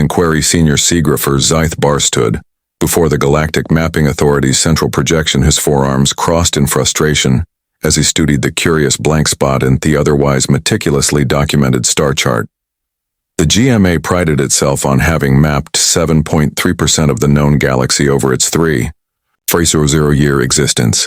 Inquiry Senior Seagrapher Zyth Bar stood before the Galactic Mapping Authority's central projection, his forearms crossed in frustration as he studied the curious blank spot in the otherwise meticulously documented star chart. The GMA prided itself on having mapped 7.3% of the known galaxy over its 3.00-year existence.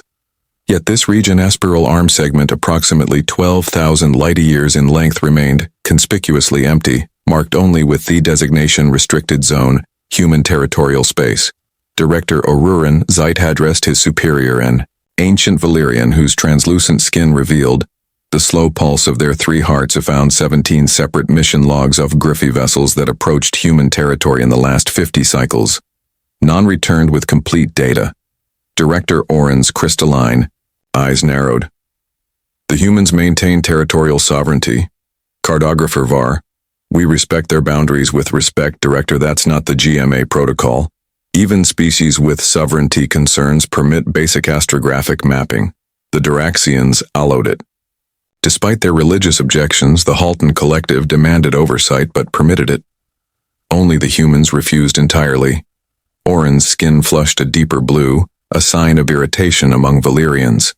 Yet this region spiral arm segment, approximately 12,000 light-years in length, remained conspicuously empty, marked only with the designation Restricted Zone, Human Territorial Space. Director Oruran Zyth addressed his superior, an ancient Valyrian whose translucent skin revealed the slow pulse of their 3 hearts. Found 17 separate mission logs of Griffey vessels that approached human territory in the last 50 cycles. None returned with complete data. Director Oren's crystalline eyes narrowed. The humans maintain territorial sovereignty. Cartographer Var, we respect their boundaries with respect. Director, that's not the GMA protocol. Even species with sovereignty concerns permit basic astrographic mapping. The Duraxians allowed it. Despite their religious objections, the Halton Collective demanded oversight but permitted it. Only the humans refused entirely. Oren's skin flushed a deeper blue, a sign of irritation among Valyrians.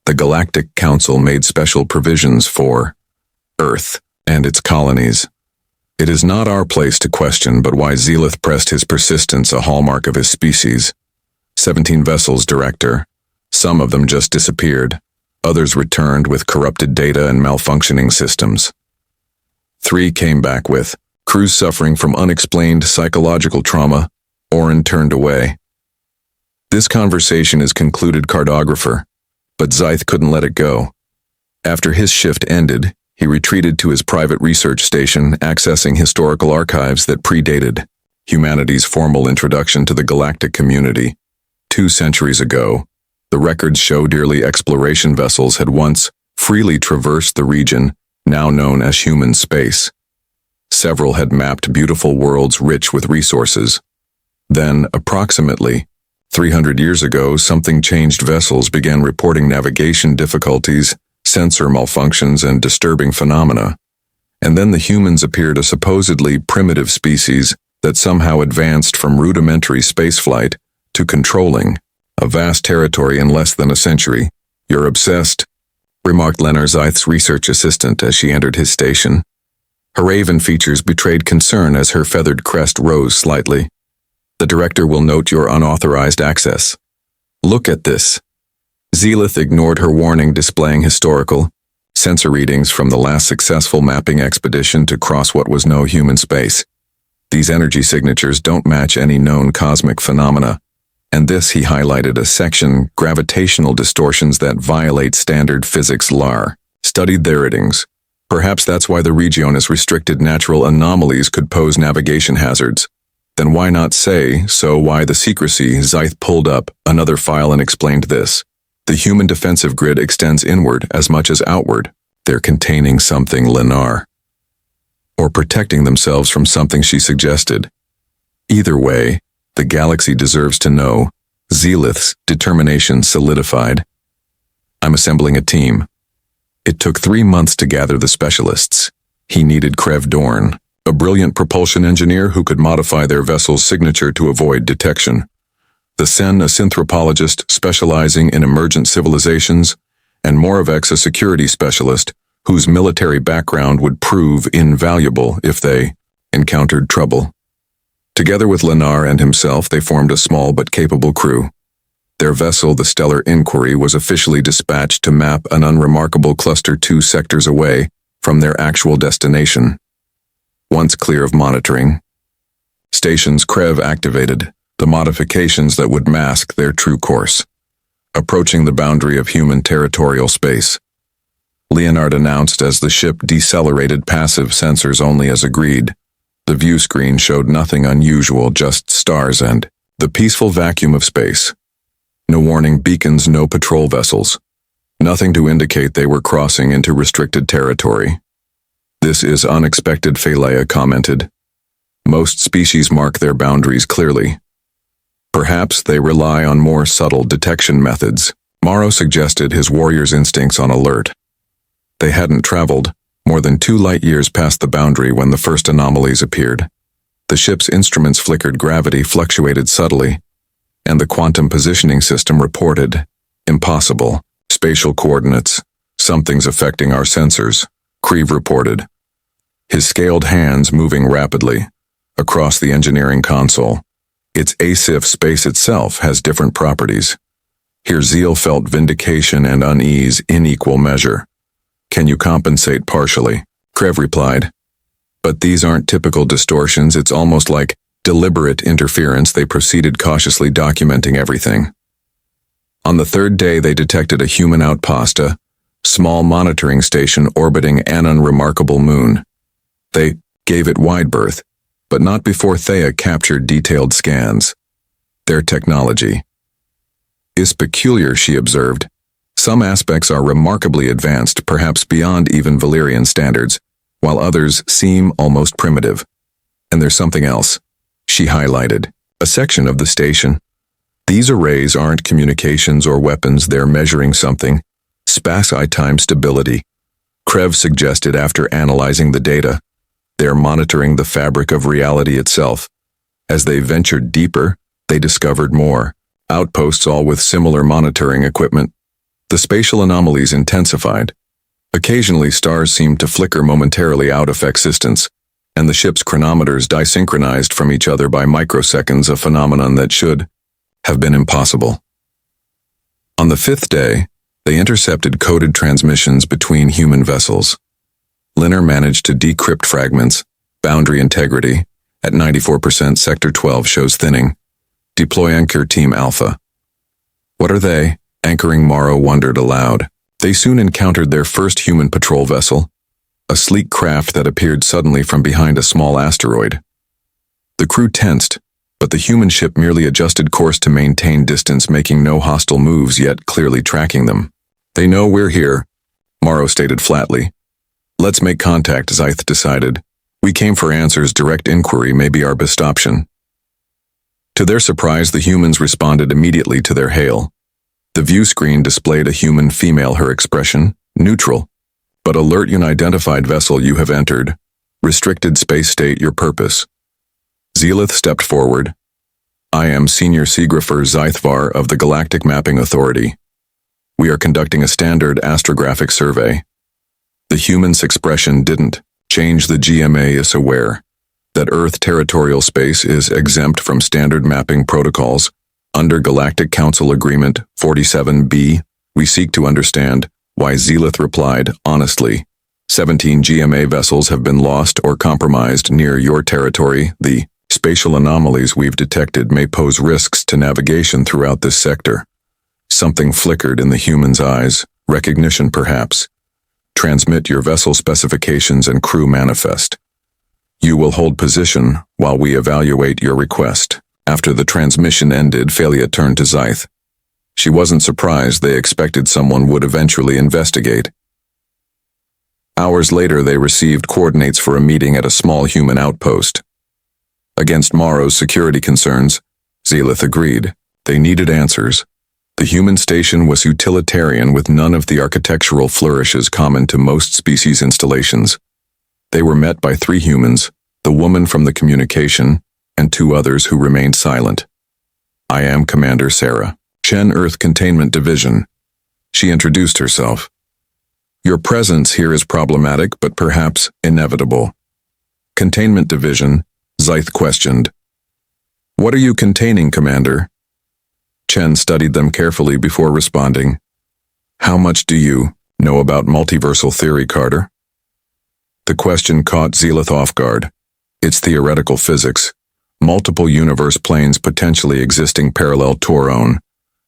The Galactic Council made special provisions for Earth and its colonies. It is not our place to question, but why Zelith pressed his persistence, a hallmark of his species. 17 vessels, Director. Some of them just disappeared. Others returned with corrupted data and malfunctioning systems. 3 came back with crews suffering from unexplained psychological trauma. Oren turned away. This conversation is concluded, Cartographer, but Zyth couldn't let it go. After his shift ended, he retreated to his private research station, accessing historical archives that predated humanity's formal introduction to the galactic community. 2 centuries ago, the records show early exploration vessels had once freely traversed the region now known as human space. Several had mapped beautiful worlds rich with resources. Then, approximately 300 years ago, something changed. Vessels began reporting navigation difficulties, sensor malfunctions, and disturbing phenomena. And then the humans appeared, a supposedly primitive species that somehow advanced from rudimentary spaceflight to controlling a vast territory in less than a century. You're obsessed, remarked Lenar, Zyth's research assistant, as she entered his station. Her raven features betrayed concern as her feathered crest rose slightly. The director will note your unauthorized access. Look at this. Zelith ignored her warning, displaying historical sensor readings from the last successful mapping expedition to cross what was no human space. These energy signatures don't match any known cosmic phenomena. And this, he highlighted a section, gravitational distortions that violate standard physics. LAR studied their readings. Perhaps that's why the region is restricted. Natural anomalies could pose navigation hazards. Then why not say so? Why the secrecy? Zyth pulled up another file and explained this. The human defensive grid extends inward as much as outward. They're containing something, Lenar. Or protecting themselves from something, she suggested. Either way, the galaxy deserves to know. Zelith's determination solidified. I'm assembling a team. It took 3 months to gather the specialists. He needed Krev Dorn, a brilliant propulsion engineer who could modify their vessel's signature to avoid detection. The Sen, a synthropologist specializing in emergent civilizations, and Moravec, a security specialist whose military background would prove invaluable if they encountered trouble. Together with Lenar and himself, they formed a small but capable crew. Their vessel, the Stellar Inquiry, was officially dispatched to map an unremarkable cluster 2 sectors away from their actual destination. Once clear of monitoring stations, Krev activated the modifications that would mask their true course. Approaching the boundary of human territorial space, Leonard announced as the ship decelerated, passive sensors only as agreed. The view screen showed nothing unusual, just stars and the peaceful vacuum of space. No warning beacons, no patrol vessels. Nothing to indicate they were crossing into restricted territory. This is unexpected, Phalea commented. Most species mark their boundaries clearly. Perhaps they rely on more subtle detection methods. Morrow suggested, his warrior's instincts on alert. They hadn't traveled more than 2 light-years past the boundary when the first anomalies appeared. The ship's instruments flickered, gravity fluctuated subtly, and the quantum positioning system reported, impossible, spatial coordinates, something's affecting our sensors, Creve reported, his scaled hands moving rapidly across the engineering console. Its ASIF space itself has different properties. Here Zeal felt vindication and unease in equal measure. Can you compensate partially? Creve replied. But these aren't typical distortions, it's almost like deliberate interference. They proceeded cautiously, documenting everything. On the third day they detected a human outpost, a small monitoring station orbiting an unremarkable moon. They gave it wide berth, but not before Thea captured detailed scans. Their technology is peculiar, she observed. Some aspects are remarkably advanced, perhaps beyond even Valyrian standards, while others seem almost primitive. And there's something else. She highlighted a section of the station. These arrays aren't communications or weapons, they're measuring something. Space-time stability. Creve suggested after analyzing the data. They're monitoring the fabric of reality itself. As they ventured deeper, they discovered more outposts, all with similar monitoring equipment. The spatial anomalies intensified. Occasionally stars seemed to flicker momentarily out of existence, and the ship's chronometers desynchronized from each other by microseconds, a phenomenon that should have been impossible. On the fifth day, they intercepted coded transmissions between human vessels. Linner managed to decrypt fragments. Boundary integrity at 94%. Sector 12 shows thinning. Deploy Anchor Team Alpha. What are they? Anchoring Morrow wondered aloud. They soon encountered their first human patrol vessel, a sleek craft that appeared suddenly from behind a small asteroid. The crew tensed, but the human ship merely adjusted course to maintain distance, making no hostile moves, yet clearly tracking them. They know we're here, Morrow stated flatly. Let's make contact, Zyth decided. We came for answers, direct inquiry may be our best option. To their surprise, the humans responded immediately to their hail. The view screen displayed a human female, her expression, neutral, but alert. Unidentified vessel you have entered. Restricted space, state your purpose. Zealith stepped forward. I am Senior Seagrapher Zythvar of the Galactic Mapping Authority. We are conducting a standard astrographic survey. The human's expression didn't change. The GMA is aware that Earth territorial space is exempt from standard mapping protocols. Under Galactic Council Agreement 47B, we seek to understand why. Zealith replied honestly. 17 GMA vessels have been lost or compromised near your territory. The spatial anomalies we've detected may pose risks to navigation throughout this sector. Something flickered in the human's eyes. Recognition, perhaps. Transmit your vessel specifications and crew manifest. You will hold position while we evaluate your request. After the transmission ended, Phalia turned to Zyth. She wasn't surprised. They expected someone would eventually investigate. Hours later, they received coordinates for a meeting at a small human outpost. Against Morrow's security concerns, Zealith agreed. They needed answers. The human station was utilitarian, with none of the architectural flourishes common to most species installations. They were met by 3 humans, the woman from the communication, and 2 others who remained silent. I am Commander Sarah, Chen Earth Containment Division. She introduced herself. Your presence here is problematic, but perhaps inevitable. Containment Division, Zyth questioned. What are you containing, Commander? Chen studied them carefully before responding. How much do you know about multiversal theory, Carter? The question caught Zealith off guard. It's theoretical physics. Multiple universe planes potentially existing parallel to our own.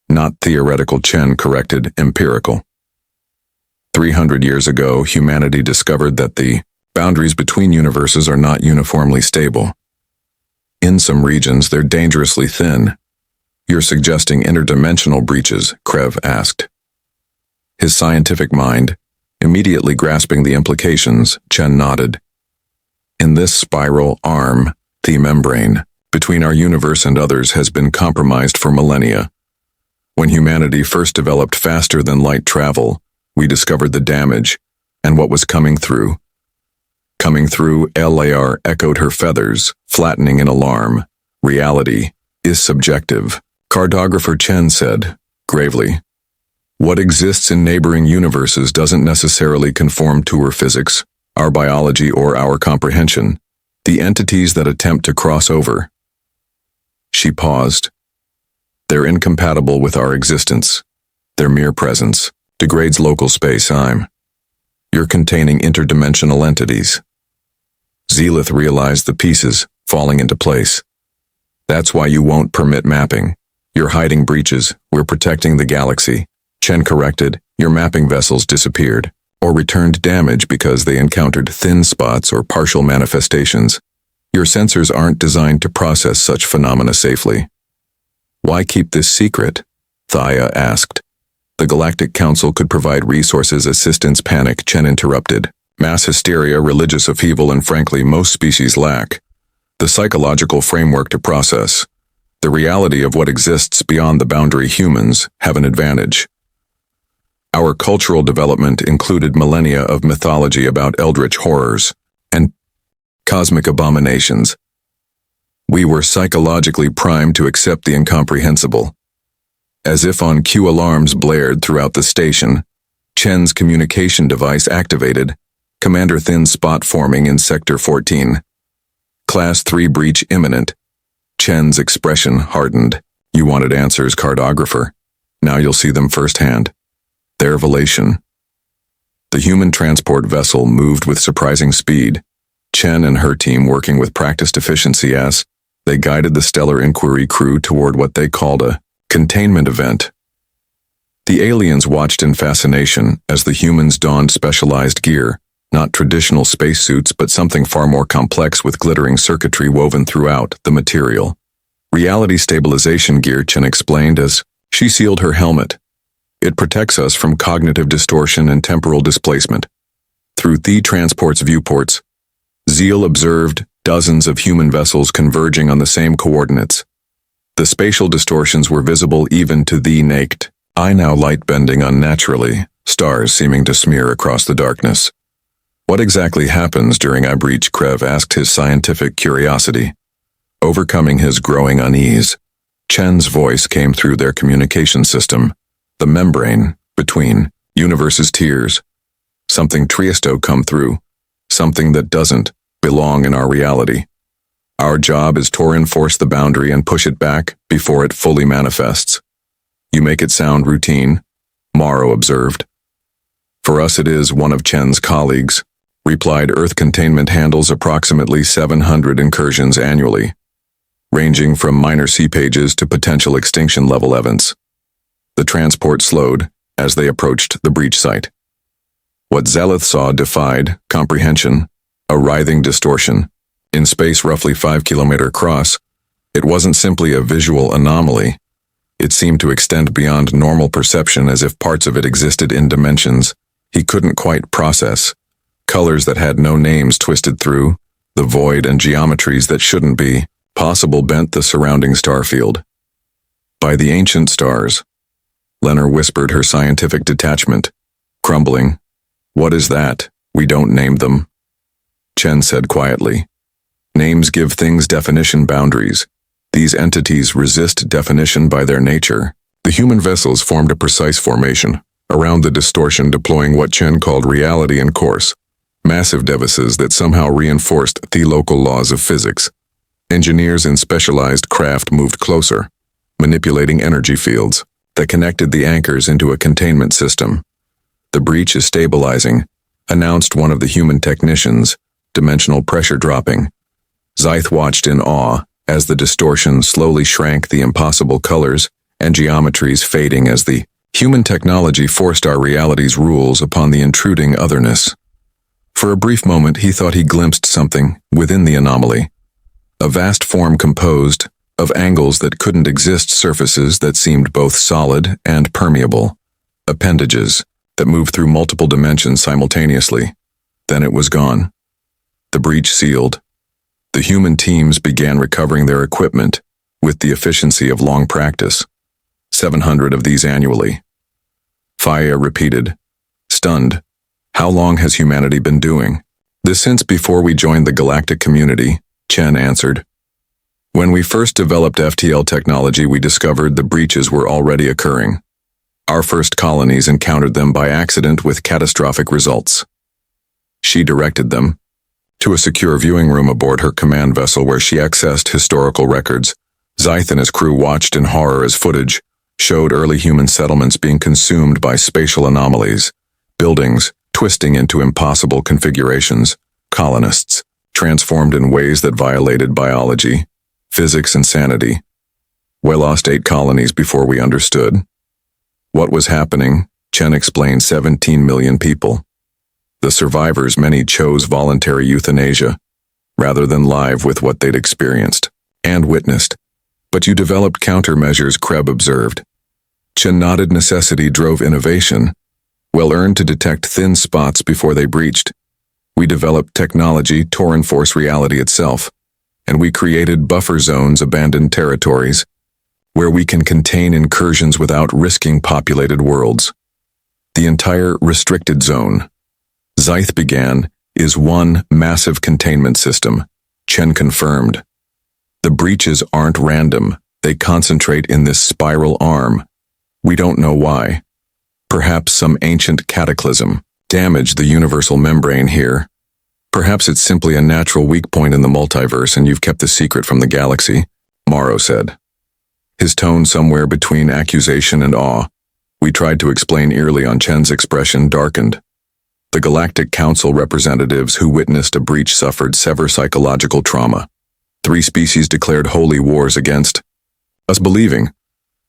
Not theoretical, Chen corrected, empirical. 300 years ago, humanity discovered that the boundaries between universes are not uniformly stable. In some regions, they're dangerously thin. You're suggesting interdimensional breaches, Creve asked. His scientific mind, immediately grasping the implications, Chen nodded. In this spiral arm, the membrane between our universe and others has been compromised for millennia. When humanity first developed faster than light travel, we discovered the damage and what was coming through. Coming through, LAR echoed her feathers, flattening in alarm. Reality is subjective, cartographer Chen said, gravely. What exists in neighboring universes doesn't necessarily conform to our physics, our biology, or our comprehension. The entities that attempt to cross over. She paused. They're incompatible with our existence. Their mere presence degrades local space-time. You're containing interdimensional entities. Zealith realized the pieces falling into place. That's why you won't permit mapping. You're hiding breaches. We're protecting the galaxy. Chen corrected. Your mapping vessels disappeared or returned damage because they encountered thin spots or partial manifestations. Your sensors aren't designed to process such phenomena safely. Why keep this secret? Thaya asked. The Galactic Council could provide resources, assistance. Panic, Chen interrupted. Mass hysteria, religious upheaval, and frankly, most species lack the psychological framework to process the reality of what exists beyond the boundary. Humans have an advantage. Our cultural development included millennia of mythology about eldritch horrors and cosmic abominations. We were psychologically primed to accept the incomprehensible. As if on cue, alarms blared throughout the station. Chen's communication device activated. Commander, thin spot forming in Sector 14. Class 3 breach imminent. Chen's expression hardened. You wanted answers, cartographer. Now you'll see them firsthand. Their revelation. The human transport vessel moved with surprising speed. Chen and her team working with practiced efficiency as they guided the Stellar Inquiry crew toward what they called a containment event. The aliens watched in fascination as the humans donned specialized gear, not traditional spacesuits but something far more complex with glittering circuitry woven throughout the material. Reality stabilization gear, Chen explained as she sealed her helmet. It protects us from cognitive distortion and temporal displacement. Through the transport's viewports, Zeal observed dozens of human vessels converging on the same coordinates. The spatial distortions were visible even to the naked eye, now light bending unnaturally, stars seeming to smear across the darkness. What exactly happens during a breach? Krev asked, his scientific curiosity. Overcoming his growing unease, Chen's voice came through their communication system. The membrane between universes tears. Something Triesto come through. Something that doesn't belong in our reality. Our job is to reinforce the boundary and push it back before it fully manifests. You make it sound routine, Morrow observed. For us it is, one of Chen's colleagues replied. Earth containment handles approximately 700 incursions annually, ranging from minor seepages to potential extinction level events. The transport slowed as they approached the breach site. What Zealith saw defied comprehension, a writhing distortion. In space roughly 5 kilometers across, it wasn't simply a visual anomaly. It seemed to extend beyond normal perception, as if parts of it existed in dimensions he couldn't quite process. Colors that had no names twisted through the void, and geometries that shouldn't be possible bent the surrounding star field. By the ancient stars, Lenore whispered, her scientific detachment crumbling. What is that? We don't name them, Chen said quietly. Names give things definition, boundaries. These entities resist definition by their nature. The human vessels formed a precise formation around the distortion, deploying what Chen called reality and course. Massive devices that somehow reinforced the local laws of physics. Engineers in specialized craft moved closer, manipulating energy fields that connected the anchors into a containment system. The breach is stabilizing, announced one of the human technicians, dimensional pressure dropping. Zyth watched in awe as the distortion slowly shrank, the impossible colors and geometries fading as the human technology forced our reality's rules upon the intruding otherness. For a brief moment he thought he glimpsed something within the anomaly. A vast form composed of angles that couldn't exist, surfaces that seemed both solid and permeable, appendages that moved through multiple dimensions simultaneously. Then it was gone. The breach sealed. The human teams began recovering their equipment with the efficiency of long practice. 700 of these annually. Faya repeated, stunned. How long has humanity been doing This since before we joined the galactic community, Chen answered. When we first developed FTL technology, we discovered the breaches were already occurring. Our first colonies encountered them by accident with catastrophic results. She directed them to a secure viewing room aboard her command vessel where she accessed historical records. Zyth and his crew watched in horror as footage showed early human settlements being consumed by spatial anomalies, buildings twisting into impossible configurations, colonists transformed in ways that violated biology, physics, and sanity. We lost 8 colonies before we understood what was happening. Chen explained 17 million people. The survivors, many chose voluntary euthanasia rather than live with what they'd experienced and witnessed. But you developed countermeasures, Kreb observed. Chen nodded. Necessity drove innovation, well earned to detect thin spots before they breached. We developed technology to reinforce reality itself, and we created buffer zones, abandoned territories, where we can contain incursions without risking populated worlds. The entire restricted zone, Zyth began, is one massive containment system, Chen confirmed. The breaches aren't random, they concentrate in this spiral arm. We don't know why. Perhaps some ancient cataclysm damaged the universal membrane here. Perhaps it's simply a natural weak point in the multiverse and you've kept the secret from the galaxy, Morrow said. His tone somewhere between accusation and awe. We tried to explain eerily on Chen's expression darkened. The Galactic Council representatives who witnessed a breach suffered severe psychological trauma. 3 species declared holy wars against us, believing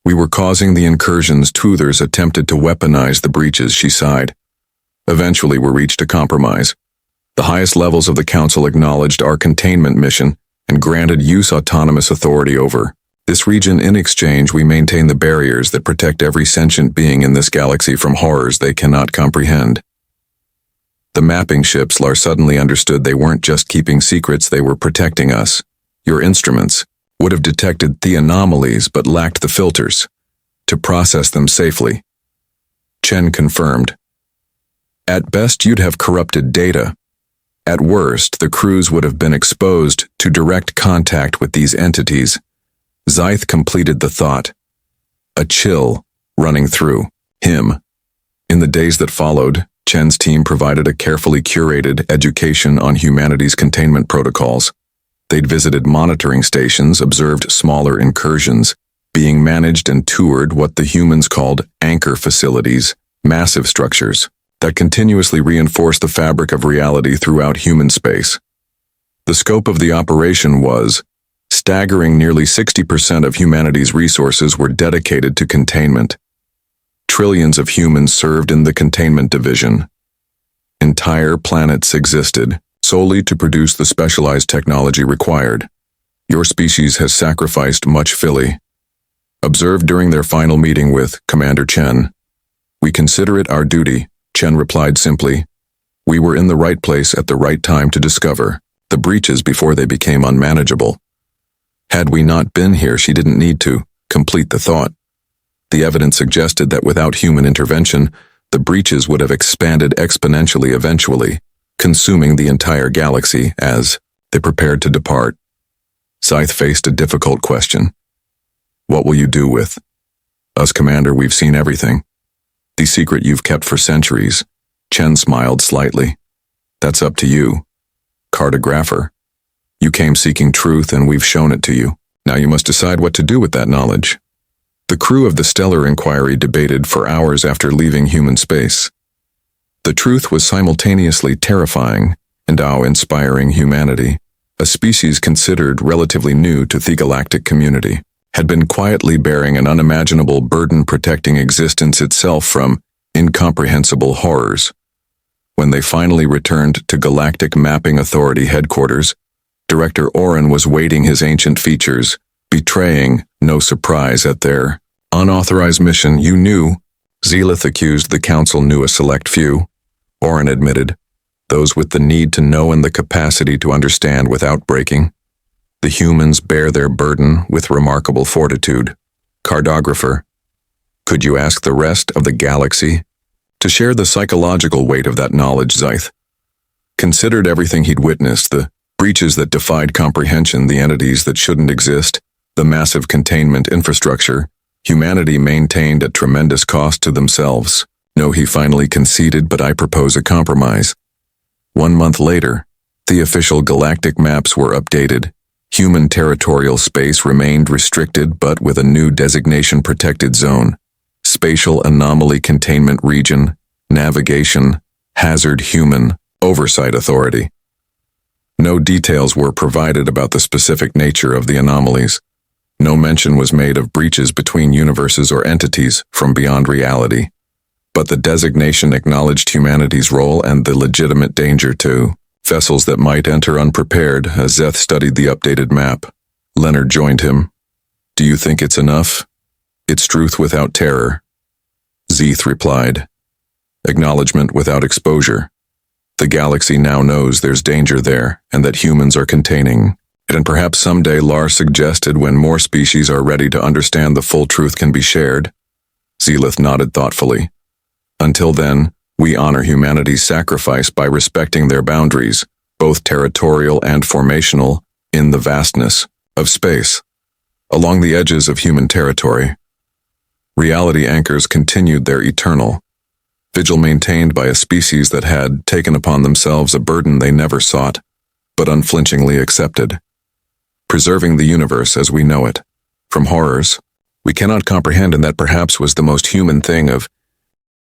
we were causing the incursions. 2 others attempted to weaponize the breaches, she sighed. Eventually we reached a compromise. The highest levels of the Council acknowledged our containment mission and granted use autonomous authority over this region. In exchange, we maintain the barriers that protect every sentient being in this galaxy from horrors they cannot comprehend. The mapping ships suddenly understood they weren't just keeping secrets, they were protecting us. Your instruments would have detected the anomalies but lacked the filters to process them safely. Chen confirmed. At best, you'd have corrupted data. At worst, the crews would have been exposed to direct contact with these entities. Zyth completed the thought, a chill running through him. In the days that followed, Chen's team provided a carefully curated education on humanity's containment protocols. They'd visited monitoring stations, observed smaller incursions being managed, and toured what the humans called anchor facilities, massive structures that continuously reinforce the fabric of reality throughout human space. The scope of the operation was staggering. Nearly 60% of humanity's resources were dedicated to containment. Trillions of humans served in the containment division. Entire planets existed solely to produce the specialized technology required. Your species has sacrificed much, Philly observed during their final meeting with Commander Chen. We consider it our duty, Chen replied simply. We were in the right place at the right time to discover the breaches before they became unmanageable. Had we not been here, she didn't need to complete the thought. The evidence suggested that without human intervention, the breaches would have expanded exponentially, eventually consuming the entire galaxy as they prepared to depart. Zyth faced a difficult question. What will you do with us, Commander? We've seen everything. The secret you've kept for centuries. Chen smiled slightly. That's up to you, cartographer. You came seeking truth and we've shown it to you. Now you must decide what to do with that knowledge. The crew of the Stellar Inquiry debated for hours after leaving human space. The truth was simultaneously terrifying and awe-inspiring. Humanity, a species considered relatively new to the galactic community, had been quietly bearing an unimaginable burden, protecting existence itself from incomprehensible horrors. When they finally returned to Galactic Mapping Authority headquarters, Director Oren was weighting his ancient features, betraying no surprise at their unauthorized mission. You knew, Zelith accused. The Council knew a select few, Oren admitted, those with the need to know and the capacity to understand without breaking. The humans bear their burden with remarkable fortitude. Cartographer, could you ask the rest of the galaxy to share the psychological weight of that knowledge, Zyth? Considered everything he'd witnessed, the breaches that defied comprehension, the entities that shouldn't exist, the massive containment infrastructure, humanity maintained at tremendous cost to themselves. No, he finally conceded, but I propose a compromise. 1 month later, the official galactic maps were updated. Human territorial space remained restricted, but with a new designation: protected zone, spatial anomaly containment region, navigation, hazard human oversight authority. No details were provided about the specific nature of the anomalies. No mention was made of breaches between universes or entities from beyond reality. But the designation acknowledged humanity's role and the legitimate danger to vessels that might enter unprepared. As Zeth studied the updated map, Leonard joined him. Do you think it's enough? It's truth without terror. Zeth replied. Acknowledgement without exposure. The galaxy now knows there's danger there and that humans are containing it, and perhaps someday, Lars suggested, when more species are ready to understand, the full truth can be shared. Zelith nodded thoughtfully. Until then, we honor humanity's sacrifice by respecting their boundaries, both territorial and formational, in the vastness of space. Along the edges of human territory, reality anchors continued their eternal vigil, maintained by a species that had taken upon themselves a burden they never sought, but unflinchingly accepted. Preserving the universe as we know it from horrors we cannot comprehend, and that perhaps was the most human thing of